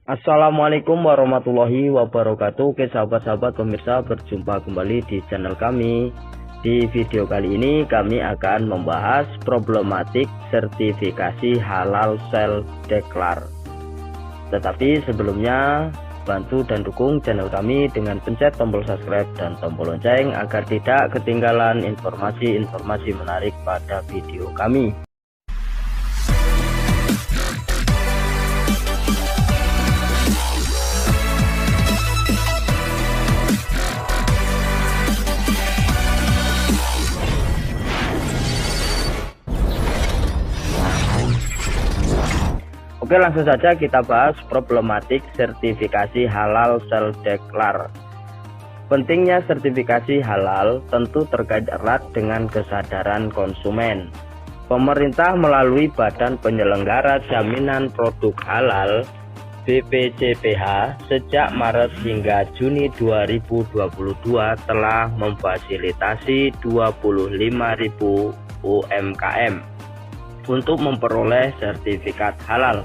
Assalamualaikum warahmatullahi wabarakatuh. Oke sahabat-sahabat pemirsa, berjumpa kembali di channel kami. Di video kali ini kami akan membahas problematik sertifikasi halal self declare. Tetapi sebelumnya bantu dan dukung channel kami dengan pencet tombol subscribe dan tombol lonceng agar tidak ketinggalan informasi-informasi menarik pada video kami. Oke, langsung saja kita bahas problematik sertifikasi halal self declare. Pentingnya sertifikasi halal tentu terkait erat dengan kesadaran konsumen. Pemerintah melalui Badan Penyelenggara Jaminan Produk Halal BPJPH sejak Maret hingga Juni 2022 telah memfasilitasi 25.000 UMKM untuk memperoleh sertifikat halal.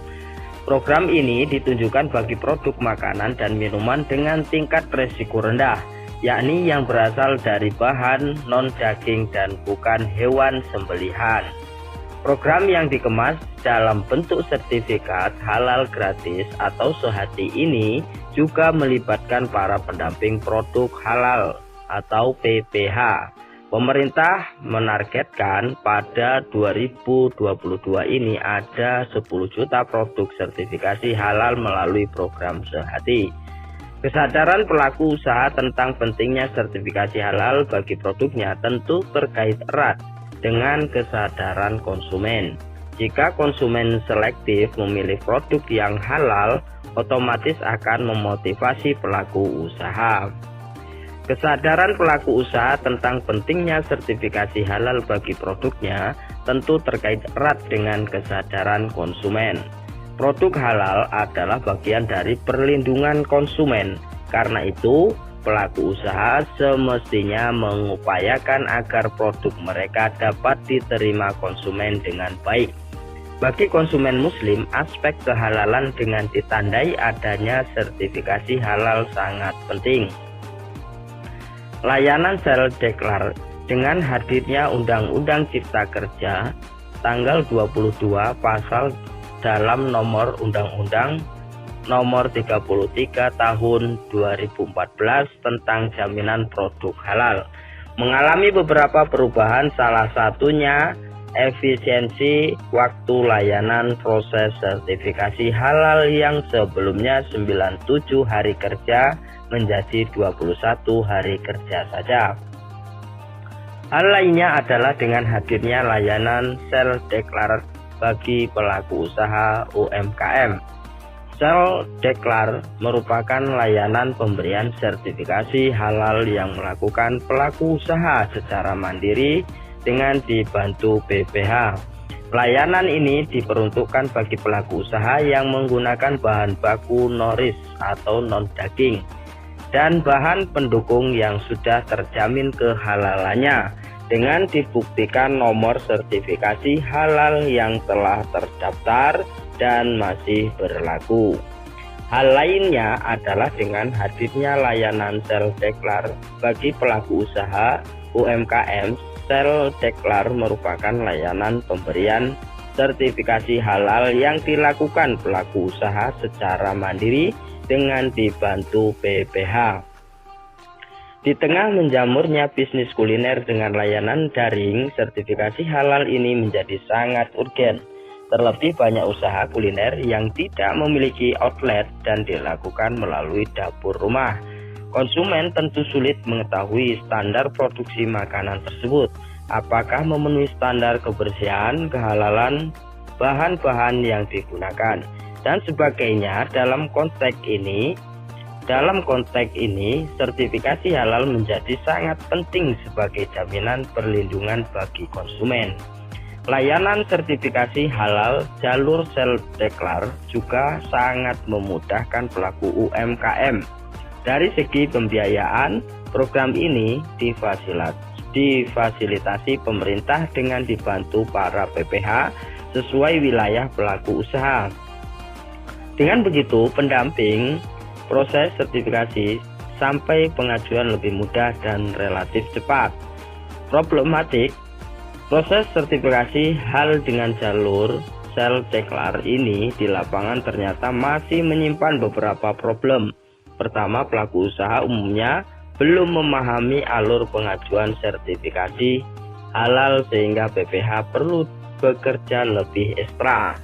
Program ini ditunjukkan bagi produk makanan dan minuman dengan tingkat resiko rendah, yakni yang berasal dari bahan non-daging dan bukan hewan sembelihan. Program yang dikemas dalam bentuk sertifikat halal gratis atau sehati ini juga melibatkan para pendamping produk halal atau PPH. Pemerintah menargetkan pada 2022 ini ada 10 juta produk sertifikasi halal melalui program sehati. Kesadaran pelaku usaha tentang pentingnya sertifikasi halal bagi produknya tentu terkait erat dengan kesadaran konsumen. Jika konsumen selektif memilih produk yang halal, otomatis akan memotivasi pelaku usaha. Kesadaran pelaku usaha tentang pentingnya sertifikasi halal bagi produknya tentu terkait erat dengan kesadaran konsumen. Produk halal adalah bagian dari perlindungan konsumen. Karena itu, pelaku usaha semestinya mengupayakan agar produk mereka dapat diterima konsumen dengan baik. Bagi konsumen muslim, aspek kehalalan dengan ditandai adanya sertifikasi halal sangat penting. Layanan self declare dengan hadirnya Undang-Undang Cipta Kerja tanggal 22 pasal dalam nomor Undang-Undang nomor 33 tahun 2014 tentang jaminan produk halal mengalami beberapa perubahan, salah satunya efisiensi waktu layanan proses sertifikasi halal yang sebelumnya 97 hari kerja menjadi 21 hari kerja saja. Hal lainnya adalah dengan hadirnya layanan self declare bagi pelaku usaha UMKM. Self declare merupakan layanan pemberian sertifikasi halal yang melakukan pelaku usaha secara mandiri dengan dibantu BPH. Layanan ini diperuntukkan bagi pelaku usaha yang menggunakan bahan baku noris atau non-daging dan bahan pendukung yang sudah terjamin kehalalannya dengan dibuktikan nomor sertifikasi halal yang telah terdaftar dan masih berlaku. Hal lainnya adalah dengan hadirnya layanan self declare bagi pelaku usaha UMKM. Self declare merupakan layanan pemberian sertifikasi halal yang dilakukan pelaku usaha secara mandiri dengan dibantu PPH. Di tengah menjamurnya bisnis kuliner dengan layanan daring, sertifikasi halal ini menjadi sangat urgen. Terlebih banyak usaha kuliner yang tidak memiliki outlet dan dilakukan melalui dapur rumah. Konsumen tentu sulit mengetahui standar produksi makanan tersebut, apakah memenuhi standar kebersihan, kehalalan, bahan-bahan yang digunakan, dan sebagainya. Dalam konteks ini, sertifikasi halal menjadi sangat penting sebagai jaminan perlindungan bagi konsumen. Layanan sertifikasi halal jalur self declare juga sangat memudahkan pelaku UMKM. Dari segi pembiayaan, program ini difasilitasi pemerintah dengan dibantu para PPH sesuai wilayah pelaku usaha. Dengan begitu, pendamping proses sertifikasi sampai pengajuan lebih mudah dan relatif cepat. Problematik proses sertifikasi hal dengan jalur self-declare ini di lapangan ternyata masih menyimpan beberapa problem. Pertama, pelaku usaha umumnya belum memahami alur pengajuan sertifikasi halal sehingga BPH perlu bekerja lebih ekstra.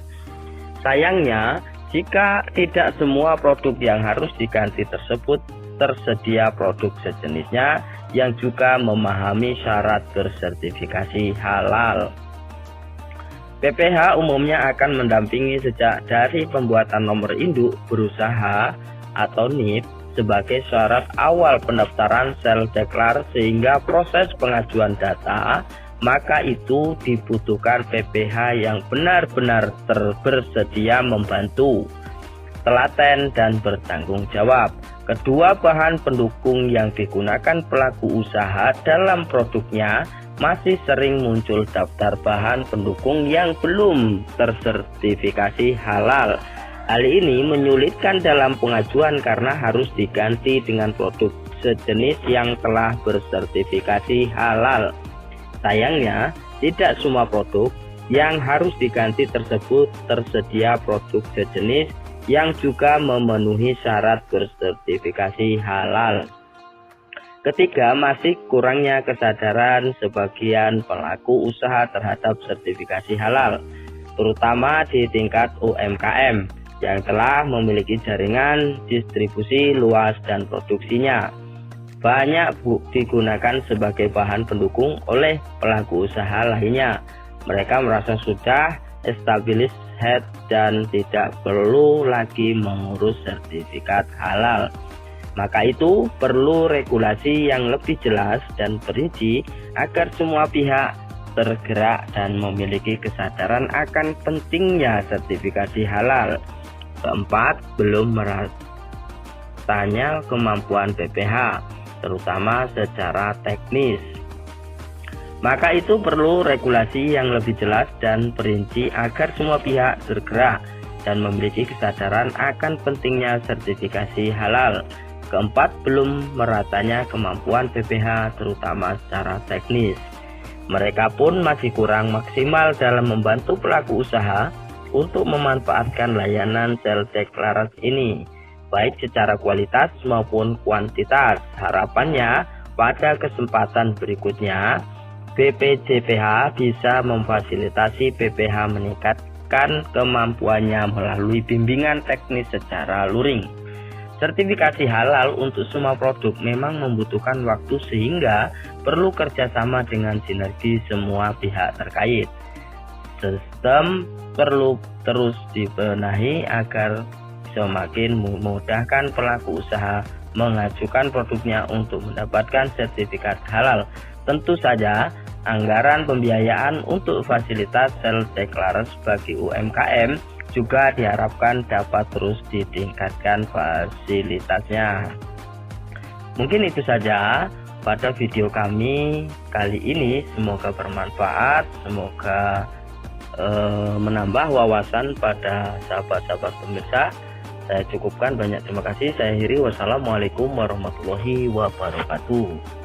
Sayangnya, jika tidak semua produk yang harus diganti tersebut tersedia produk sejenisnya yang juga memahami syarat bersertifikasi halal. BPH umumnya akan mendampingi sejak dari pembuatan nomor induk berusaha atau NIP sebagai syarat awal pendaftaran self-declare sehingga proses pengajuan data, maka itu dibutuhkan PPH yang benar-benar bersedia membantu, telaten dan bertanggung jawab. Kedua bahan pendukung yang digunakan pelaku usaha dalam produknya masih sering muncul daftar bahan pendukung yang belum tersertifikasi halal. Hal ini menyulitkan dalam pengajuan karena harus diganti dengan produk sejenis yang telah bersertifikasi halal. Sayangnya, tidak semua produk yang harus diganti tersebut tersedia produk sejenis yang juga memenuhi syarat bersertifikasi halal. Ketiga, masih kurangnya kesadaran sebagian pelaku usaha terhadap sertifikasi halal, terutama di tingkat UMKM yang telah memiliki jaringan distribusi luas dan produksinya banyak digunakan sebagai bahan pendukung oleh pelaku usaha lainnya. Mereka merasa sudah established dan tidak perlu lagi mengurus sertifikat halal. Maka itu perlu regulasi yang lebih jelas dan perinci agar semua pihak tergerak dan memiliki kesadaran akan pentingnya sertifikasi halal. Keempat, belum meratanya kemampuan BPH, terutama secara teknis. Maka itu perlu regulasi yang lebih jelas dan perinci agar semua pihak tergerak dan memiliki kesadaran akan pentingnya sertifikasi halal. Keempat, belum meratanya kemampuan BPH terutama secara teknis. Mereka pun masih kurang maksimal dalam membantu pelaku usaha untuk memanfaatkan layanan self-declare ini, baik secara kualitas maupun kuantitas. Harapannya pada kesempatan berikutnya BPJPH bisa memfasilitasi BPH meningkatkan kemampuannya melalui bimbingan teknis secara luring. Sertifikasi halal untuk semua produk memang membutuhkan waktu sehingga perlu kerjasama dengan sinergi semua pihak terkait. Sistem perlu terus dibenahi agar semakin memudahkan pelaku usaha mengajukan produknya untuk mendapatkan sertifikat halal. Tentu saja, anggaran pembiayaan untuk fasilitas self-declare bagi UMKM juga diharapkan dapat terus ditingkatkan fasilitasnya. Mungkin itu saja pada video kami kali ini. Semoga bermanfaat, semoga menambah wawasan pada sahabat-sahabat pemirsa. Saya cukupkan, banyak terima kasih. Saya akhiri, wassalamualaikum warahmatullahi wabarakatuh.